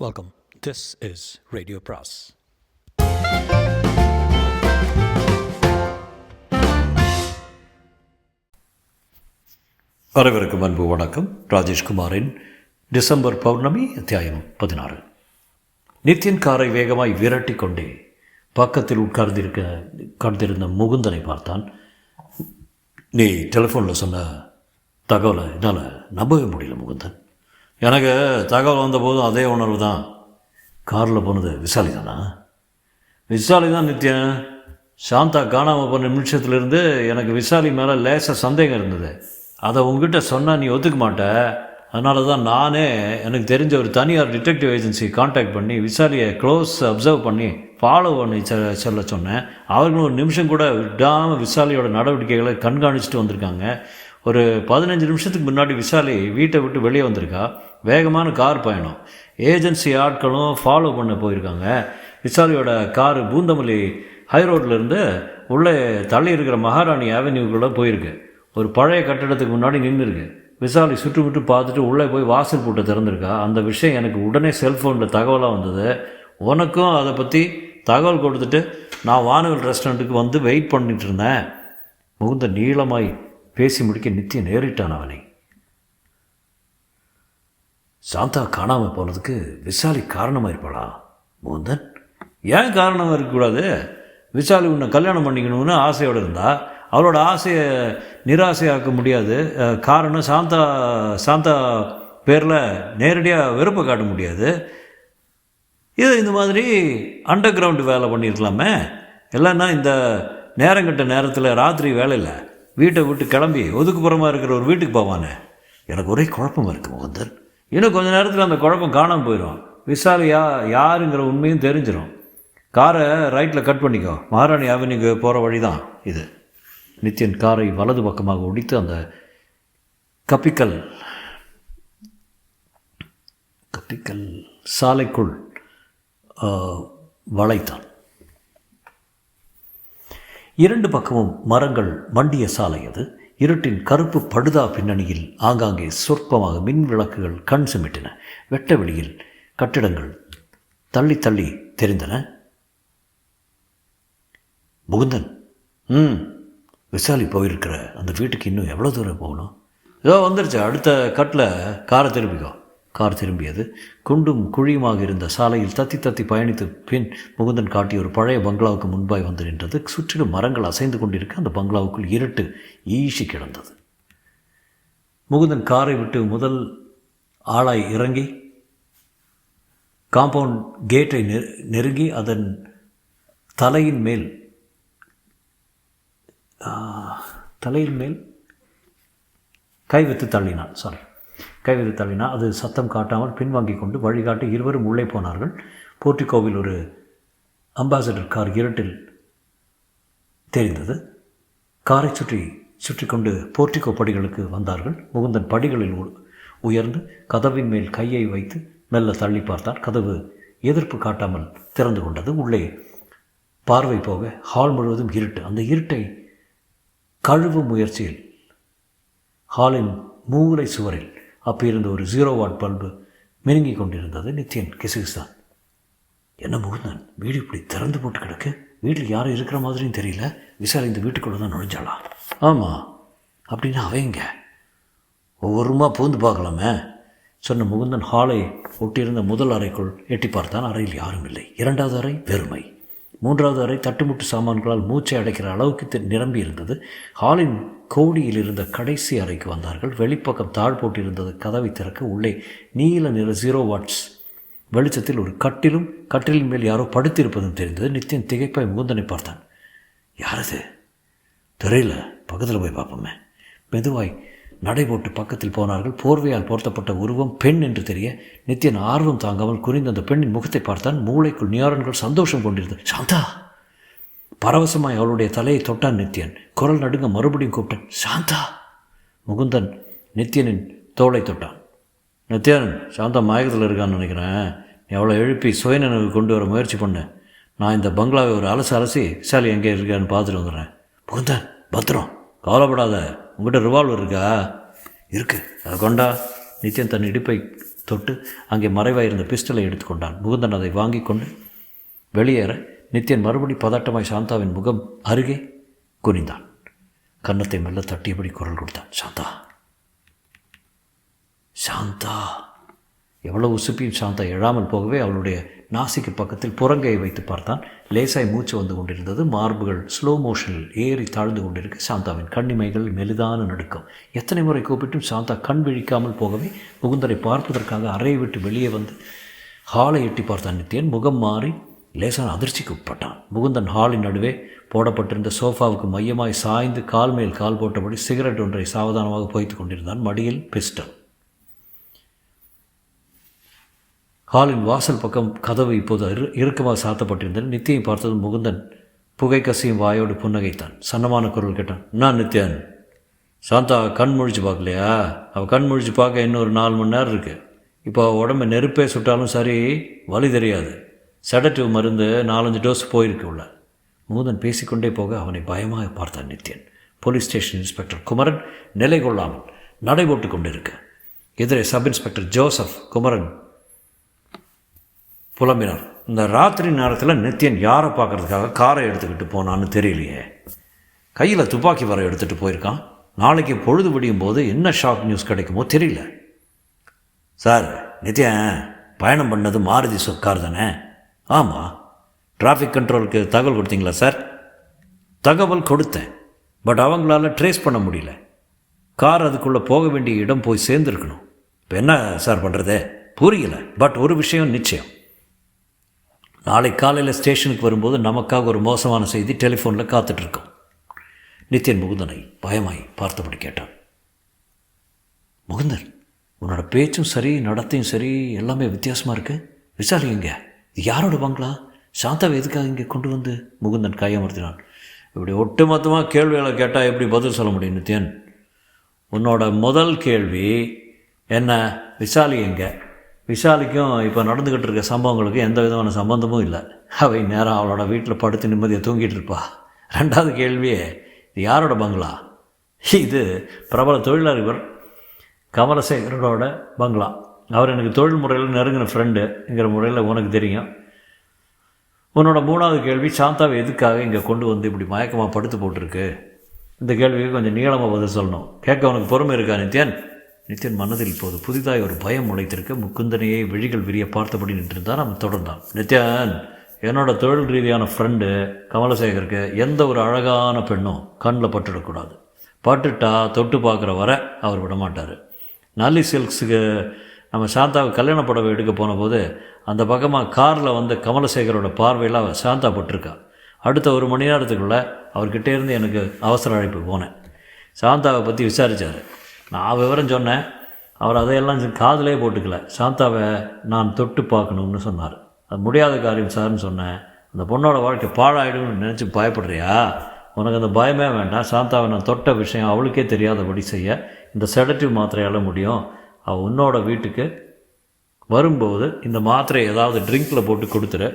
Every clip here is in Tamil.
Welcome. This is Radio Pras. வரவிருக்கும் அன்பு வணக்கம். ராஜேஷ்குமாரின் டிசம்பர் பௌர்ணமி அத்தியாயம் 16. நித்தியன் காரை வேகமாய் விரட்டி கொண்டே பக்கத்தில் உட்கார்ந்திருந்த முகுந்தனை பார்த்தான். நீ டெலிஃபோனில் சொன்ன தகவலை என்னால் நம்பவே முடியல முகுந்தன். எனக்கு தகவல் வந்தபோதும் அதே உணர்வு தான். காரில் போனது விசாலி தானா? விசாலி தான் நித்யன். சாந்தா காணாமல் போன நிமிஷத்துலேருந்து எனக்கு விசாலி மேலே லேசாக சந்தேகம் இருந்தது. அதை உங்ககிட்ட சொன்னால் நீ ஒத்துக்க மாட்ட. அதனால தான் நானே எனக்கு தெரிஞ்ச ஒரு தனியார் டிடெக்டிவ் ஏஜென்சி கான்டாக்ட் பண்ணி விசாலியை க்ளோஸ் அப்சர்வ் பண்ணி ஃபாலோ பண்ணி சொல்ல சொன்னேன். அவர்களும் ஒரு நிமிஷம் கூட விடாமல் விசாலியோட நடவடிக்கைகளை கண்காணிச்சுட்டு வந்திருக்காங்க. ஒரு 15 நிமிஷத்துக்கு முன்னாடி விசாலி வீட்டை விட்டு வெளியே வந்திருக்கா. வேகமான கார் பயணம். ஏஜென்சி ஆட்களும் ஃபாலோ பண்ண போயிருக்காங்க. விசாலியோட காரு பூந்தமல்லி ஹைரோட்லேருந்து உள்ளே தள்ளி இருக்கிற மகாராணி அவென்யூக்குள்ளே போயிருக்கு. ஒரு பழைய கட்டடத்துக்கு முன்னாடி நின்றுருக்கு. விசாலி சுற்றுமுட்டு பார்த்துட்டு உள்ளே போய் வாசல் பூட்டை திறந்திருக்கா. அந்த விஷயம் எனக்கு உடனே செல்ஃபோனில் தகவலாக வந்தது. உனக்கும் அதை பற்றி தகவல் கொடுத்துட்டு நான் வானவில் ரெஸ்டாரண்ட்டுக்கு வந்து வெயிட் பண்ணிட்டு இருந்தேன். முகுந்த நீளமாய் பேசி முடிக்க நித்தியன் நேரிட்டான் அவனை. சாந்தா காணாமல் போனதுக்கு விசாலி காரணமாக இருப்பாளா? முகுந்தன், ஏன் காரணமாக இருக்கக்கூடாது? விசாலி உன்னை கல்யாணம் பண்ணிக்கணும்னு ஆசையோடு இருந்தா. அவளோட ஆசையை நிராசையாக்க முடியாது. காரணம் சாந்தா பேரில் நேரடியாக வெறுப்பை காட்ட முடியாது. இது இந்த மாதிரி அண்டர் கிரவுண்டு வேலை பண்ணியிருக்கலாமே. இல்லைன்னா இந்த நேரங்கட்ட நேரத்தில் ராத்திரி வேலை இல்லை, வீட்டை விட்டு கிளம்பி ஒதுக்குப்புறமாக இருக்கிற ஒரு வீட்டுக்கு போவானே. எனக்கு ஒரே குழப்பமாக இருக்குது முகுந்தன். இன்னும் கொஞ்சம் நேரத்தில் அந்த குழப்பம் காணாமல் போயிடும். விசாலி யாருங்கிற உண்மையும் தெரிஞ்சிடும். காரை ரைட்டில் கட் பண்ணிக்கோ. மகாராணி அவென்யூக்கு போகிற வழி தான் இது. நித்தியன் காரை வலது பக்கமாக ஒடித்து அந்த கப்பிக்கல் சாலைக்குள் வளைத்தான். 2 பக்கமும் மரங்கள் மண்டிய சாலை அது. இருட்டின் கருப்பு படுதா பின்னணியில் ஆங்காங்கே சொற்பமாக மின் விளக்குகள் கண் சிமிட்டின. வெட்ட வெளியில் கட்டிடங்கள் தள்ளி தள்ளி தெரிந்தன. முகுந்தன், விசாலி போயிருக்கிற அந்த வீட்டுக்கு இன்னும் எவ்வளோ தூரம் போகணும்? ஏதோ வந்துருச்சு, அடுத்த கட்டில் காரை திரும்பிக்கோ. கார் திரும்பியது. குண்டும் குழியுமாக இருந்த சாலையில் தத்தி தத்தி பயணித்து பின் முகுந்தன் காட்டிய ஒரு பழைய பங்களாவுக்கு முன்பாய் வந்து நின்றது. சுற்றிலும் மரங்கள் அசைந்து கொண்டிருக்க அந்த பங்களாவுக்குள் இருட்டு ஈஷி கிடந்தது. முகுந்தன் காரை விட்டு முதல் ஆளாய் இறங்கி காம்பவுண்ட் கேட்டை நெருங்கி அதன் தலையின் மேல் கை வைத்து தள்ளினான். அது சத்தம் காட்டாமல் பின்வாங்கி கொண்டு வழிகாட்டி இருவரும் உள்ளே போனார்கள். போர்ட்டிகோவில் ஒரு அம்பாசடர் கார் இருட்டில் தெரிந்தது. காரை சுற்றி கொண்டு போர்ட்டிகோ படிகளுக்கு வந்தார்கள். முகுந்தன் படிகளில் உயர்ந்து கதவின் மேல் கையை வைத்து மெல்ல தள்ளி பார்த்தான். கதவு எதிர்ப்பு காட்டாமல் திறந்து கொண்டது. உள்ளே பார்வை போக ஹால் முழுவதும் இருட்டு. அந்த இருட்டை கழுவும் முயற்சியில் ஹாலின் மூலை சுவரில் அப்பிருந்த ஒரு 0 வாட் பல்பு மினுங்கி கொண்டிருந்தது. நித்தியன் கிசுகிசுதான். என்ன முகுந்தன், வீடு இப்படி திறந்து போட்டு கிடக்கு? வீட்டில் யாரும் இருக்கிற மாதிரியும் தெரியல. விசாரி இந்த வீட்டுக்குள்ளே தான் நுழைஞ்சாளா? ஆமாம். அப்படின்னா அவங்க ஒவ்வொரு ரூமா பூந்து பார்க்கலாமே சொன்ன முகுந்தன் ஹாலை ஒட்டியிருந்த முதல் அறைக்குள் எட்டி பார்த்தான். அறையில் யாரும் இல்லை. 2வது அறை வெறுமை. 3வது அறை தட்டுமுட்டு சாமான்களால் மூச்சை அடைக்கிற அளவுக்கு நிரம்பி இருந்தது. ஹாலின் கோடியில் இருந்த கடைசி அறைக்கு வந்தார்கள். வெளிப்பக்கம் தாழ் போட்டிருந்தது. கதவை திறக்க உள்ளே நீல நிற 0 வாட்ஸ் வெளிச்சத்தில் ஒரு கட்டிலின் மேல் யாரோ படுத்திருப்பதும் தெரிந்தது. நித்தியன் திகைப்பாய் முகுந்தனை பார்த்தான். யாரது? தெரியல, பக்கத்தில் போய் பார்ப்போமே. மெதுவாய் நடை போட்டு பக்கத்தில் போனார்கள். போர்வையால் போர்த்தப்பட்ட உருவம் பெண் என்று தெரிய நித்தியன் ஆர்வம் தாங்காமல் குறிந்து அந்த பெண்ணின் முகத்தை பார்த்தான். மூளைக்குள் நியாரன்கள் சந்தோஷம் கொண்டிருந்தது. சாந்தா! பரவசமாய் அவளுடைய தலையை தொட்டான் நித்தியன். குரல் நடுங்க மறுபடியும் கூப்பிட்டான். சாந்தா! முகுந்தன் நித்தியனின் தோளை தொட்டான். நித்தியன், சாந்தா மயக்கத்தில் இருக்கான்னு நினைக்கிறேன். நீ அவளை எழுப்பி சுயநினைவு கொண்டு வர முயற்சி பண்ணேன். நான் இந்த பங்களாவை ஒரு அலசி விசாலி எங்கே இருக்கான்னு பார்த்துட்டு வந்துடுறேன். முகுந்தன், பத்திரம், கவலைப்படாத. உங்கள்கிட்ட ரிவால்வர் இருக்கா? இருக்கு, அதை கொண்டா. நித்தியன் தன் இடுப்பை தொட்டு அங்கே மறைவாக இருந்த பிஸ்டலை எடுத்துக்கொண்டான். முகுந்தன் அதை வாங்கி கொண்டு வெளியேற நித்யன் மறுபடி பதட்டமாய் சாந்தாவின் முகம் அருகே குனிந்தான். கன்னத்தை மெல்ல தட்டியபடி குரல் கொடுத்தான். சாந்தா, சாந்தா. எவ்வளவு உசுப்பியும் சாந்தா எழாமல் போகவே அவளுடைய நாசிக்கு பக்கத்தில் புறங்கையை வைத்து பார்த்தான். லேசாய் மூச்சு வந்து கொண்டிருந்தது. மார்புகள் ஸ்லோ மோஷனில் ஏறி தாழ்ந்து கொண்டிருக்க சாந்தாவின் கண்ணிமைகள் மெலிதான நடுக்கம். எத்தனை முறை கூப்பிட்டும் சாந்தா கண் விழிக்காமல் போகவே முகுந்தரை பார்ப்பதற்காக அறையை விட்டு வெளியே வந்து ஹாலை எட்டி பார்த்தான். நித்யன் முகம் மாறி லேசான அதிர்ச்சிக்கு உட்பட்டான். முகுந்தன் ஹாலின் நடுவே போடப்பட்டிருந்த சோஃபாவுக்கு மையமாய் சாய்ந்து கால் மேல் கால் போட்டபடி சிகரெட் ஒன்றை சாவதானமாக போய்த்து கொண்டிருந்தான். மடியில் பிஸ்டல். ஹாலின் வாசல் பக்கம் கதவு இப்போது இறுக்கமாக சாத்தப்பட்டிருந்தது. நித்தியை பார்த்ததும் முகுந்தன் புகை கசியும் வாயோடு புன்னகைத்தான். சன்னமான குரல் கேட்டான். நான் நித்யன். சாந்தா கண் முழிச்சு பார்க்கலையா? அவள் கண் முழிச்சு பார்க்க இன்னொரு 4 மணி நேரம் இருக்குது. இப்போ அவள் உடம்பை நெருப்பே சுட்டாலும் சரி வலி தெரியாது. செடட்டிவ் மருந்து 4-5 டோஸ் போயிருக்கு உள்ள. முகுந்தன் பேசிக்கொண்டே போக அவனை பயமாக பார்த்தான் Nithyan. Police station inspector Kumaran நிலை கொள்ளாமல் நடைபோட்டு கொண்டிருக்க எதிரே சப் இன்ஸ்பெக்டர் ஜோசப் குமரன் புலம்பினார். இந்த ராத்திரி நேரத்தில் நித்யன் யாரை பார்க்குறதுக்காக காரை எடுத்துக்கிட்டு போனான்னு தெரியலையே. கையில் துப்பாக்கி வர எடுத்துகிட்டு போயிருக்கான். நாளைக்கு பொழுது விடியும் போது என்ன ஷாக் நியூஸ் கிடைக்குமோ தெரியல. சார், நித்யன் பயணம் பண்ணது மாருதி கார் தானே? ஆமாம். டிராஃபிக் கண்ட்ரோலுக்கு தகவல் கொடுத்தீங்களா சார்? தகவல் கொடுத்தேன். பட் அவங்களால ட்ரேஸ் பண்ண முடியல. கார் அதுக்குள்ளே போக வேண்டிய இடம் போய் சேர்ந்துருக்கணும். இப்போ என்ன சார் பண்ணுறது புரியல. பட் ஒரு விஷயம் நிச்சயம், நாளை காலையில் ஸ்டேஷனுக்கு வரும்போது நமக்காக ஒரு மோசமான செய்தி டெலிஃபோனில் காத்துட்ருக்கோம். நித்யன் முகுந்தனை பயமாய் பார்த்தபடி கேட்டான். முகுந்தன், உன்னோட பேச்சும் சரி நடத்தையும் சரி எல்லாமே வித்தியாசமாக இருக்குது. விசாரி எங்க? இது யாரோட பங்களா? சாந்தாவை எதுக்காக இங்கே கொண்டு வந்து? முகுந்தன் கையமர்த்தினான். இப்படி ஒட்டுமொத்தமாக கேள்விகளை கேட்டால் எப்படி பதில் சொல்ல முடியும் நித்யன்? உன்னோட முதல் கேள்வி என்ன, விசாலி எங்கே? விசாலிக்கும் இப்போ நடந்துக்கிட்டு இருக்க சம்பவங்களுக்கும் எந்த விதமான சம்பந்தமும் இல்லை. அவை நேரம் அவளோட வீட்டில் படுத்து நிம்மதியை தூங்கிட்டு இருப்பா. 2வது கேள்வியே, இது யாரோட பங்களா? இது பிரபல தொழிலதிபர் கமலசேகரோட பங்களா. அவர் எனக்கு தொழில் முறையில் நெருங்கின ஃப்ரெண்டுங்கிற முறையில் உனக்கு தெரியும். உன்னோட 3வது கேள்வி, சாந்தாவை எதுக்காக இங்கே கொண்டு வந்து இப்படி மயக்கமாக படுத்து போட்டிருக்கு? இந்த கேள்விக்கு கொஞ்சம் நீளமாக பதில் சொல்லணும். கேட்க உனக்கு பொறுமை இருக்கா நித்யன்? நித்யன் மனதில் இப்போது புதிதாய் ஒரு பயம் முளைத்திருக்க முகுந்தனையே விழிகள் விரிய பார்த்தபடி நின்றிருந்தான். அவன் தொடர்ந்தான். நித்யன், என்னோட தொழில் ரீதியான ஃப்ரெண்டு கமலசேகருக்கு எந்த ஒரு அழகான பெண்ணும் கண்ணில் பட்டுடக்கூடாது. பட்டுட்டா தொட்டு பார்க்குற வர அவர் விடமாட்டார். நல்லி சில்க்ஸுக்கு நம்ம சாந்தாவை கல்யாண புடவை எடுக்க போன போது அந்த பக்கமாக காரில் வந்து கமலசேகரோட பார்வையில் அவள் சாந்தா பட்டிருக்கா. அடுத்த 1 மணி நேரத்துக்குள்ளே அவர்கிட்ட இருந்து எனக்கு அவசர அழைப்பு போனேன். சாந்தாவை பற்றி விசாரித்தார். நான் விவரம் சொன்னேன். அவர் அதையெல்லாம் காதிலே போட்டுக்கல. சாந்தாவை நான் தொட்டு பார்க்கணும்னு சொன்னார். அது முடியாத காரியம் சார்னு சொன்னேன். அந்த பொண்ணோட வாழ்க்கை பாழாயிடும்னு நினச்சி பயப்படுறியா? உனக்கு அந்த பயமே வேண்டாம். சாந்தாவை நான் தொட்ட விஷயம் அவளுக்கே தெரியாதபடி செய்ய இந்த செடட்டிவ் மாத்திரையால் முடியும். அவள் உன்னோட வீட்டுக்கு வரும்போது இந்த மாத்திரையை ஏதாவது ட்ரிங்கில் போட்டு கொடுத்துரு,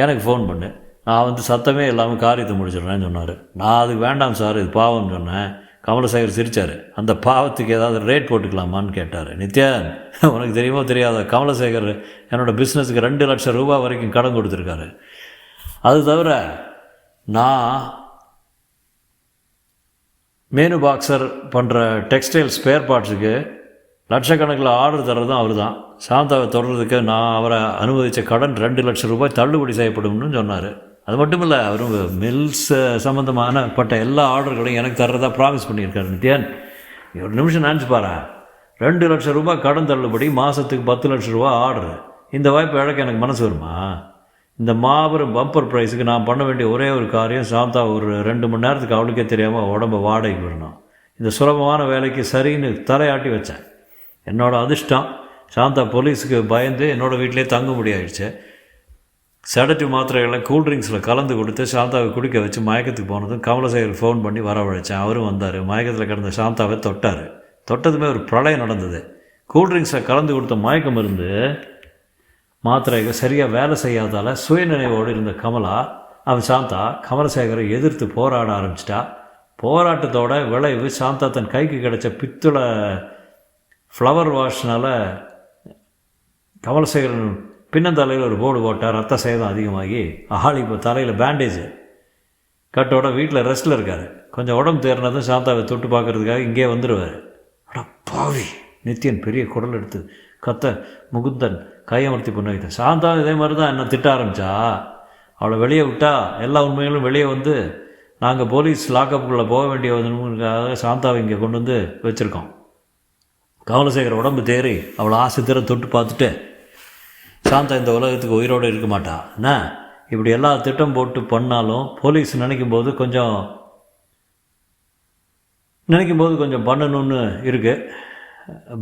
எனக்கு ஃபோன் பண்ணு, நான் வந்து சத்தமே இல்லாமல் காரியத்தை முடிச்சிடுறேன்னு சொன்னார். நான் அதுக்கு வேண்டாம் சார், இது பாவம்னு சொன்னேன். கமலசேகர் சிரித்தார். அந்த பாவத்துக்கு ஏதாவது ரேட் போட்டுக்கலாமான்னு கேட்டார். நித்யன், உனக்கு தெரியுமோ தெரியாத, கமலசேகர் என்னோடய பிஸ்னஸுக்கு 2 லட்சம் ரூபா வரைக்கும் கடன் கொடுத்துருக்காரு. அது தவிர நான் மேனு பாக்ஸர் பண்ணுற டெக்ஸ்டைல் ஸ்பேர் பார்ட்ஸுக்கு லட்சக்கணக்கில் ஆர்டர் தர்றதும் அவர் தான். சாந்தாவை தொடர்றதுக்கு நான் அவரை அனுமதித்த கடன் 2 லட்சம் ரூபாய் தள்ளுபடி செய்யப்படும்னு சொன்னார். அது மட்டும் இல்லை, அவரும் மில்ஸ் சம்மந்தமானப்பட்ட எல்லா ஆர்டர்களையும் எனக்கு தர்றதா ப்ராமிஸ் பண்ணியிருக்காரு. நித்யன், ஒரு நிமிஷம் நினச்சி பாரு. 2 லட்சம் ரூபாய் கடன் தள்ளுபடி, மாதத்துக்கு 10 லட்சம் ரூபா ஆர்டரு. இந்த வாய்ப்பு இழக்க எனக்கு மனசு வருமா? இந்த மாபெரும் பம்பர் ப்ரைஸுக்கு நான் பண்ண வேண்டிய ஒரே ஒரு காரியம், சாந்தா ஒரு 2 மணி நேரத்துக்கு அவளுக்கே தெரியாமல் உடம்பை வாடகைக்கு விடணும். இந்த சுலபமான வேலைக்கு சரின்னு தலையாட்டி வச்சேன். என்னோடய அதிர்ஷ்டம், சாந்தா போலீஸுக்கு பயந்து என்னோடய வீட்டிலே தங்க முடியாயிடுச்சு. செடட்டிவ் மாத்திரைகளை கூல்ட்ரிங்க்ஸில் கலந்து கொடுத்து சாந்தாவை குடிக்க வச்சு மயக்கத்துக்கு போனதும் கமலசேகர் ஃபோன் பண்ணி வரவழைச்சேன். அவரும் வந்தார். மயக்கத்தில் கிடந்த சாந்தாவை தொட்டார். தொட்டதுமே ஒரு பிரளயம் நடந்தது. கூல்ட்ரிங்க்ஸில் கலந்து கொடுத்த மயக்கம் இருந்து மாத்திரைகள் சரியாக வேலை செய்யாதால் சுயநினைவோடு இருந்த சாந்தா கமலசேகரை எதிர்த்து போராட ஆரம்பிச்சிட்டா. போராட்டத்தோட விளைவு, சாந்தா தன் கைக்கு கிடைச்ச பித்தளை ஃப்ளவர் வாஷ்னால் கமலசேகரன் பின்னந்தலையில் ஒரு போர்டு போட்டால் ரத்த சேதம் அதிகமாகி ஆள் இப்போ தலையில் பேண்டேஜ் கட்டோட வீட்டில் ரெஸ்ட்டில் இருக்கார். கொஞ்சம் உடம்பு தேர்னதும் சாந்தாவை தொட்டு பார்க்கறதுக்காக இங்கே வந்துடுவார். அடா பாவி! நித்யன் பெரிய குரல் எடுத்து கத்த முகுந்தன் கையமர்த்தி புன்னகைத்தான். சாந்தா இதே மாதிரி தான் என்ன திட்ட ஆரம்பித்தா. அவளை வெளியே விட்டா எல்லா உண்மைகளும் வெளியே வந்து நாங்கள் போலீஸ் லாக்கப்புக்குள்ளே போக வேண்டிய வந்தனுக்காக சாந்தாவை இங்கே கொண்டு வந்து வச்சுருக்கோம். கமலசேகர் உடம்பு தேறி அவளை ஆசை தர தொட்டு பார்த்துட்டு சாந்தா இந்த உலகத்துக்கு உயிரோடு இருக்க மாட்டா. என்ன இப்படி எல்லா திட்டம் போட்டு பண்ணாலும் போலீஸ் நினைக்கும் போது கொஞ்சம் பண்ணணும்னு இருக்குது.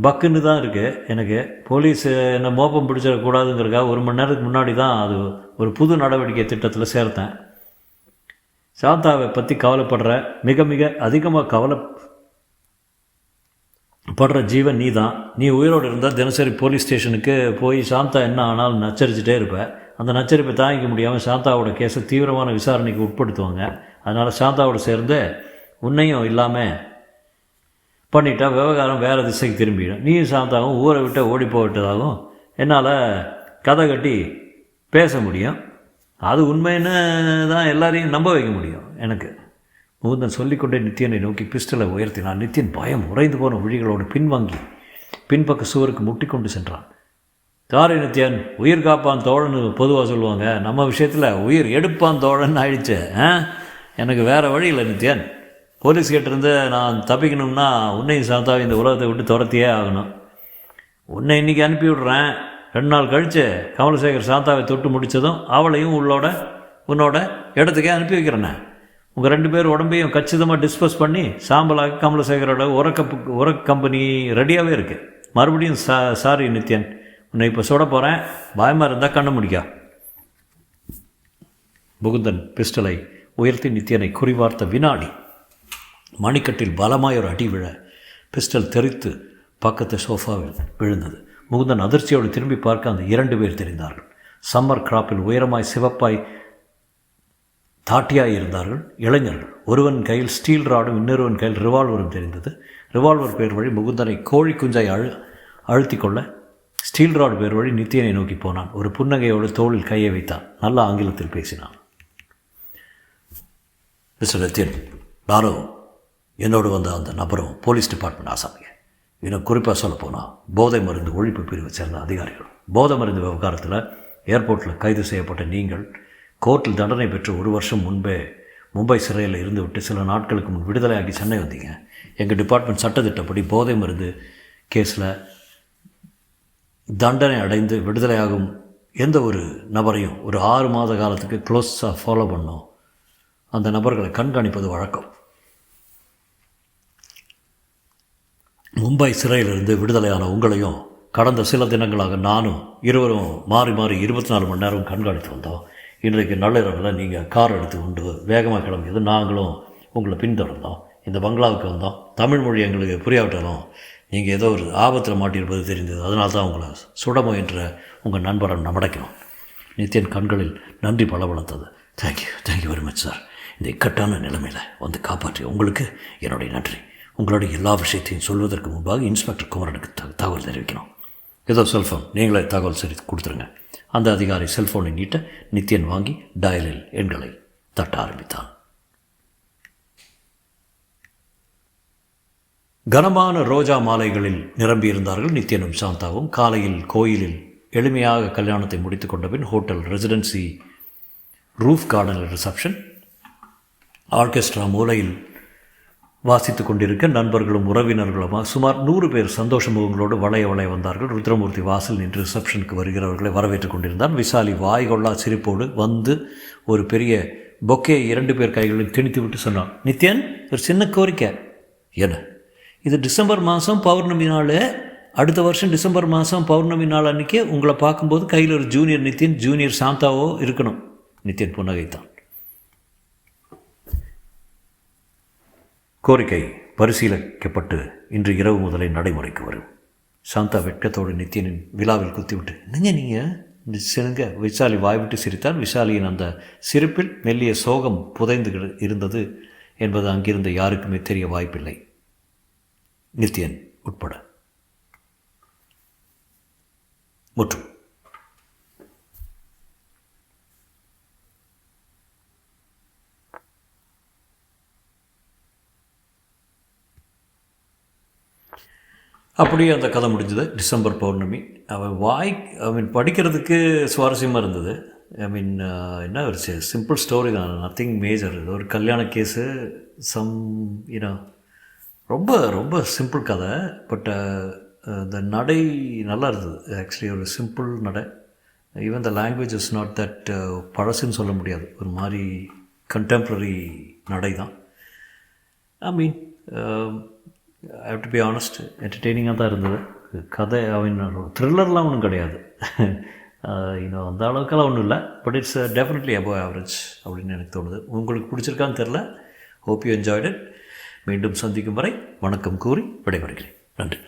பக்குன்னு தான் இருக்குது எனக்கு. போலீஸ் என்னை மோப்பம் பிடிச்சிடக்கூடாதுங்கிறக்காக 1 மணி நேரத்துக்கு முன்னாடி தான் அது ஒரு புது நடவடிக்கை திட்டத்தில் சேர்த்தேன். சாந்தாவை பற்றி கவலைப்படுற மிக மிக அதிகமாக கவலைப்படுற ஜீவன் நீ தான். நீ உயிரோடு இருந்தால் தினசரி போலீஸ் ஸ்டேஷனுக்கு போய் சாந்தா என்ன ஆனாலும் நச்சரிச்சுட்டே இருப்பேன். அந்த நச்சரிப்பை தாங்கிக்க முடியாமல் சாந்தாவோட கேஸை தீவிரமான விசாரணைக்கு உட்படுத்துவாங்க. அதனால் சாந்தாவோட சேர்ந்து உன்னையும் இல்லாமல் பண்ணிட்டா விவகாரம் வேறு திசைக்கு திரும்பிடும். நீயும் சாந்தாவும் ஊரை விட்டு ஓடி போய்விட்டதாகவும் என்னால் கதை கட்டி பேச முடியும். அது உண்மைன்னு தான் எல்லாரையும் நம்ப வைக்க முடியும் எனக்கு. முகுந்தன் சொல்லிக்கொண்டே நித்யனை நோக்கி பிஸ்டலை உயர்த்தினான். நித்யன் பயம் உறைந்து போன விழிகளோடு பின்வாங்கி பின்பக்க சுவருக்கு முட்டிக்கொண்டு சென்றான். சாரி நித்யன், உயிர் காப்பான் தோழன்னு பொதுவாக சொல்லுவாங்க. நம்ம விஷயத்தில் உயிர் எடுப்பான் தோழன்னு ஆயிடுச்சு. எனக்கு வேறு வழி இல்லை நித்யன். போலீஸ் கிட்டேருந்து நான் தப்பிக்கணும்னா உன்னையும் சாந்தாவை இந்த உலகத்தை விட்டு துரத்தியே ஆகணும். உன்னை இன்றைக்கி அனுப்பி விடுறேன். 2 நாள் கழித்து கமலசேகர் சாந்தாவை தொட்டு முடித்ததும் அவளையும் உன்னோட இடத்துக்கே அனுப்பி வைக்கிறேண்ணே. உங்கள் 2 பேர் உடம்பையும் கச்சிதமாக டிஸ்போஸ் பண்ணி சாம்பலாக கமலசேகரோட உரக்க கம்பெனி ரெடியாகவே இருக்குது. மறுபடியும் சாரி நித்யன், உன்னை இப்போ சுட போகிறேன். பயமாக இருந்தால் கண்ண முடிக்கா. முகுந்தன் பிஸ்டலை உயர்த்தி நித்யனை குறிவார்த்த வினாடி மணிக்கட்டில் பலமாய் ஒரு அடி விழ பிஸ்டல் தெரித்து பக்கத்து சோஃபாவில் விழுந்தது. முகுந்தன் அதிர்ச்சியோடு திரும்பி பார்க்க அந்த 2 பேர் தெரிந்தார்கள். சம்மர் கிராப்பில் உயரமாய் சிவப்பாய் தாட்டியாய் இருந்தார்கள் இளைஞர்கள். ஒருவன் கையில் ஸ்டீல் ராடும் இன்னொருவன் கையில் ரிவால்வரும் தெரிந்தது. ரிவால்வர் பேர் வழி முகுந்தனை கோழி குஞ்சாய் அழுத்தி கொள்ள ஸ்டீல் ராடு பேர் வழி நித்யனை நோக்கி போனான். ஒரு புன்னகையோடு தோளில் கையை வைத்தான். நல்ல ஆங்கிலத்தில் பேசினான். மிஸ்டர் நித்யன், நானும் என்னோடு வந்த அந்த நபரும் போலீஸ் டிபார்ட்மெண்ட் ஆசாமிங்க. இன்னும் குறிப்பாக சொல்ல போனால் போதை மருந்து ஒழிப்பு பிரிவை சேர்ந்த அதிகாரிகள். போதை மருந்து விவகாரத்தில் ஏர்போர்ட்டில் கைது செய்யப்பட்ட நீங்கள் கோர்ட்டில் தண்டனை பெற்று 1 வருஷம் முன்பே மும்பை சிறையில் இருந்து விட்டு சில நாட்களுக்கு முன் விடுதலையாகி சென்னை வந்தீங்க. எங்கள் டிபார்ட்மெண்ட் சட்டத்திட்டப்படி போதை மருந்து கேஸில் தண்டனை அடைந்து விடுதலையாகும் எந்த ஒரு நபரையும் ஒரு 6 மாத காலத்துக்கு க்ளோஸாக ஃபாலோ பண்ணோம். அந்த நபர்களை கண்காணிப்பது வழக்கம். மும்பை சிறையிலிருந்து விடுதலையான உங்களையும் கடந்த சில தினங்களாக நானும் இருவரும் மாறி மாறி 24 மணி நேரம் கண்காணித்து வந்தோம். இன்றைக்கு நள்ளிரவில் நீங்கள் கார் எடுத்து கொண்டு வேகமாக கிளம்பியது. நாங்களும் உங்களை பின்தொடர்ந்தோம். இந்த பங்களாவுக்கு வந்தோம். தமிழ் மொழி எங்களுக்கு புரியாவிட்டாலும் நீங்கள் ஏதோ ஒரு ஆபத்தில் மாட்டியிருப்பது தெரிந்தது. அதனால தான் உங்களை சுட முயன்ற உங்கள் நண்பரை நமடைக்கணும். நித்யன் கண்களில் நன்றி பளபளத்தது. Thank you very much sir. இந்த இக்கட்டான நிலைமையில் வந்து காப்பாற்றி உங்களுக்கு என்னுடைய நன்றி. உங்களுடைய எல்லா விஷயத்தையும் சொல்வதற்கு முன்பாக இன்ஸ்பெக்டர் குமரனுக்கு தகவல் தெரிவிக்கணும். ஏதோ செல்ஃபோன் நீங்களே தகவல் சரி கொடுத்துருங்க. அந்த அதிகாரி செல்ஃபோனை நீட்ட நித்யன் வாங்கி டயலில் எண்களை தட்ட ஆரம்பித்தான். கனமான ரோஜா மாலைகளில் நிரம்பியிருந்தார்கள் நித்யனும் சாந்தாவும். காலையில் கோயிலில் எளிமையாக கல்யாணத்தை முடித்து கொண்ட பின் ஹோட்டல் ரெசிடென்சி ரூஃப் கார்டனில் ரிசப்ஷன். ஆர்கெஸ்ட்ரா மூலையில் வாசித்து கொண்டிருக்க நண்பர்களும் உறவினர்களுமாக சுமார் 100 பேர் சந்தோஷ முகங்களோடு வளைய வந்தார்கள். ருத்ரமூர்த்தி வாசல் நின்று ரிசப்ஷனுக்கு வருகிறவர்களை வரவேற்றுக் கொண்டிருந்தார். விசாலி வாய்கொள்ளா சிரிப்போடு வந்து ஒரு பெரிய பொக்கே 2 பேர் கைகளில் திணித்து விட்டு சொன்னான். நித்யன், ஒரு சின்ன கோரிக்கை. என்ன? இது டிசம்பர் மாதம் பௌர்ணமி நாள். அடுத்த வருஷம் டிசம்பர் மாதம் பௌர்ணமி நாள் அன்றைக்கி உங்களை பார்க்கும்போது கையில் ஒரு ஜூனியர் நித்யன் ஜூனியர் சாந்தாவோ இருக்கணும். நித்யன் புன்னகைத்தான். கோரிக்கை பரிசீலிக்கப்பட்டு இன்று இரவு முதலே நடைமுறைக்கு வரும். சாந்தா வெட்கத்தோடு நித்யனின் விழாவில் குத்திவிட்டு என்னங்க நீங்கள் சிறுங்க விசாலி வாய்விட்டு சிரித்தார். விசாலியின் அந்த சிரிப்பில் மெல்லிய சோகம் புதைந்து இருந்தது என்பது அங்கிருந்த யாருக்குமே தெரிய வாய்ப்பில்லை, நித்யன் உட்பட. முற்றும். அப்படியே அந்த கதை முடிஞ்சது. டிசம்பர் பௌர்ணமி. அவன் படிக்கிறதுக்கு சுவாரஸ்யமாக இருந்தது. என்ன ஒரு சிம்பிள் ஸ்டோரி தான், நத்திங் மேஜர். இது ஒரு கல்யாண கேஸு, சம் ரொம்ப ரொம்ப சிம்பிள் கதை. பட் இந்த நடை நல்லா இருந்தது. ஆக்சுவலி ஒரு சிம்பிள் நடை. Even the language is not that பழசுன்னு சொல்ல முடியாது, ஒரு மாதிரி கண்டெம்ப்ரரி நடை தான். I have to be honest, என்டர்டெய்னிங்காக தான் இருந்தது. கதை த்ரில்லர்லாம் ஒன்றும் கிடையாது. அந்த அளவுக்கெல்லாம் ஒன்றும் இல்லை. But it's definitely above average அப்படின்னு எனக்கு தோணுது. உங்களுக்கு பிடிச்சிருக்கான்னு தெரில. Hope you enjoyed it. மீண்டும் சந்திக்கும் வரை வணக்கம் கூறி விடைபெறுகிறேன். நன்றி.